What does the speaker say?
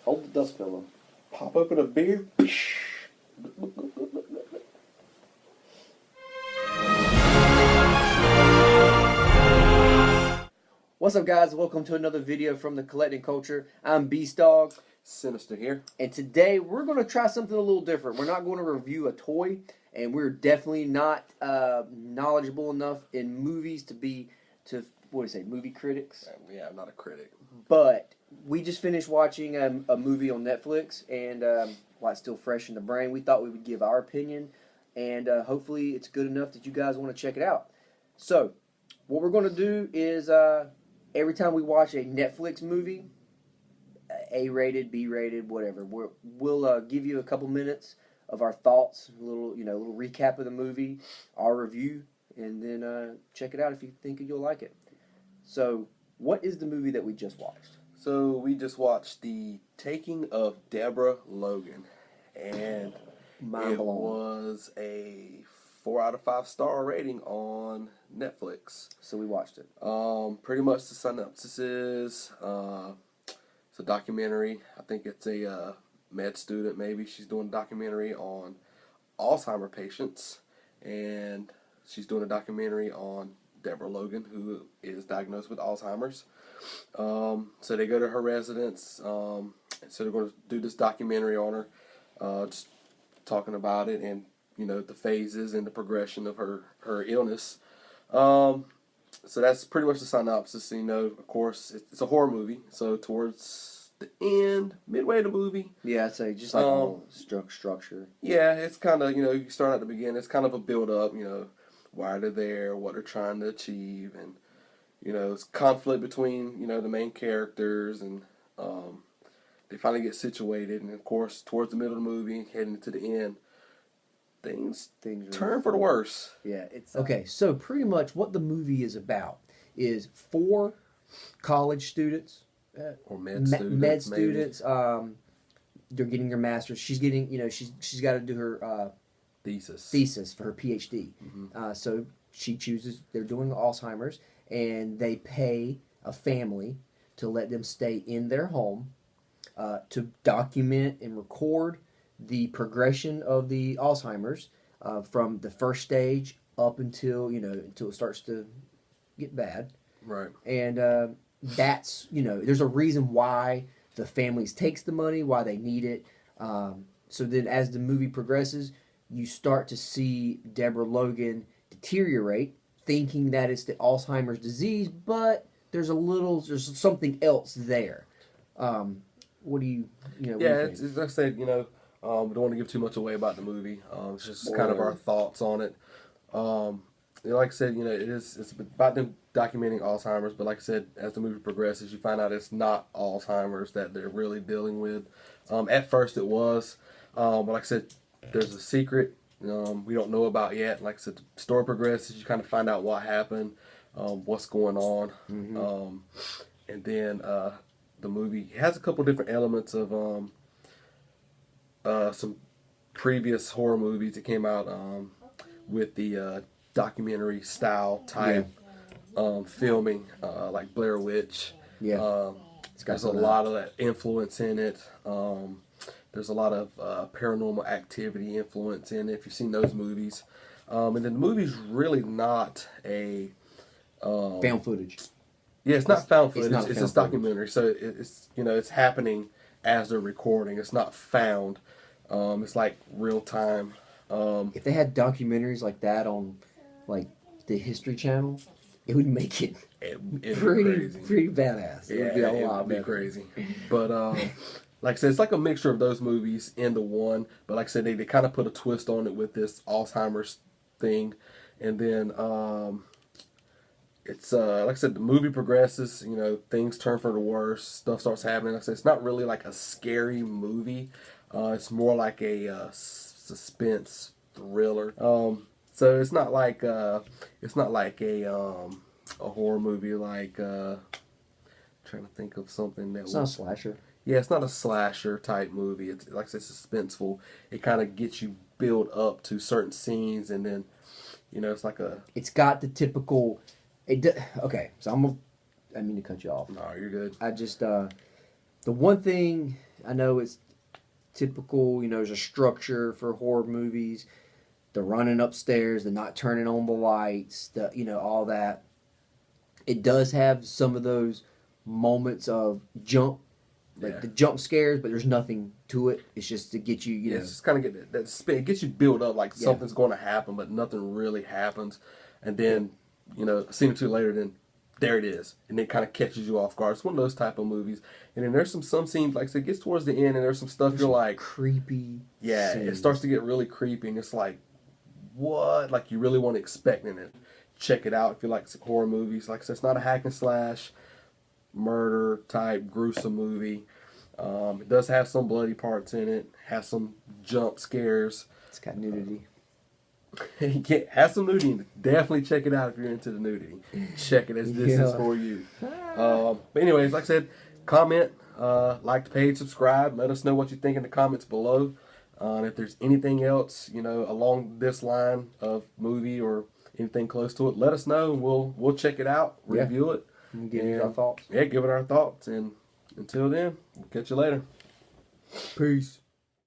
Hold the dust pillow. Pop open a beer. What's up, guys? Welcome to another video from the Collecting Culture. I'm Beast Dog. Sinister here. And today we're going to try something a little different. We're not going to review a toy, and we're definitely not knowledgeable enough in movies to movie critics? Yeah, I'm not a critic. But we just finished watching a movie on Netflix, and while it's still fresh in the brain, we thought we would give our opinion, and hopefully it's good enough that you guys want to check it out. So, what we're going to do is every time we watch a Netflix movie, A-rated, B-rated, whatever, we'll give you a couple minutes of our thoughts, a little recap of the movie, our review, and then check it out if you think you'll like it. So, what is the movie that we just watched? So we just watched The Taking of Debra Logan, and it was a 4 out of 5 star rating on Netflix. So we watched it. Pretty much the synopsis is it's a documentary. I think it's a med student. Maybe she's doing a documentary on Alzheimer patients, and she's doing a documentary on Debra Logan, who is diagnosed with Alzheimer's. So they go to her residence. So they're going to do this documentary on her, just talking about it and the phases and the progression of her illness. So that's pretty much the synopsis. Of course, it's a horror movie. So towards the end, midway of the movie, yeah, I'd say just like a structure. Yeah, it's kind of you start at the beginning. It's kind of a build up. Why they're there, what they're trying to achieve, and it's conflict between the main characters, and they finally get situated, and of course towards the middle of the movie, heading to the end, things turn for the worse. Yeah, it's okay. So pretty much what the movie is about is 4 college students or med students. They're getting their masters. She's getting she's got to do her thesis for her PhD. Mm-hmm. So she chooses, they're doing Alzheimer's, and they pay a family to let them stay in their home to document and record the progression of the Alzheimer's from the first stage up until it starts to get bad. Right. And that's there's a reason why the families takes the money, why they need it. So then as the movie progresses, you start to see Debra Logan deteriorate, thinking that it's the Alzheimer's disease, but there's something else there. What do you Yeah, it's like I said, we don't want to give too much away about the movie. It's just kind of our thoughts on it. Like I said, it's about them documenting Alzheimer's, but like I said, as the movie progresses, you find out it's not Alzheimer's that they're really dealing with. At first it was, but like I said, there's a secret we don't know about yet. Like I said, the story progresses, you kind of find out what happened, what's going on. Mm-hmm. And then the movie has a couple different elements of some previous horror movies that came out with the documentary style type filming, like Blair Witch. Yeah. There's a lot of that influence in it. There's a lot of paranormal activity influence in it, if you've seen those movies. And then the movie's really not a found footage. Yeah, it's not found footage. It's It's documentary. So it's it's happening as they're recording. It's not found. It's like real time. If they had documentaries like that on like the History Channel, it would make it pretty badass. It would be a lot better. Crazy. But like I said, it's like a mixture of those movies into one. But like I said, they kind of put a twist on it with this Alzheimer's thing. And then it's like I said, the movie progresses, things turn for the worse, stuff starts happening. Like I said, it's not really like a scary movie. It's more like a suspense thriller. So it's not like a horror movie like trying to think of something that it's not a slasher. Yeah, it's not a slasher type movie. It's like I said, suspenseful. It kind of gets you build up to certain scenes, and then it's like a. It's got the typical. Okay, so I mean to cut you off. No, you're good. I just the one thing I know it's typical, there's a structure for horror movies, the running upstairs, the not turning on the lights, all that. It does have some of those moments of the jump scares, but there's nothing to it. It's just to get you, It's just kind of get that spin. It gets you built up like something's going to happen, but nothing really happens. And then, a scene or two later, then there it is. And it kind of catches you off guard. It's one of those type of movies. And then there's some scenes, like I said, it gets towards the end, and there's some stuff you're like... creepy Yeah, scenes. It starts to get really creepy, and it's like, what? Like, you really want to expect in it. Check it out if you like horror movies. Like I said, it's not a hack and slash, murder type, gruesome movie. It does have some bloody parts in it. Has some jump scares. It's got nudity. Has some nudity in it. Definitely check it out if you're into the nudity. Check it as this is for you. But anyways, like I said, comment, like the page, subscribe. Let us know what you think in the comments below. If there's anything else, along this line of movie or anything close to it, let us know, and we'll check it out, review it, and give it our thoughts. Yeah, give it our thoughts. And until then, we'll catch you later. Peace.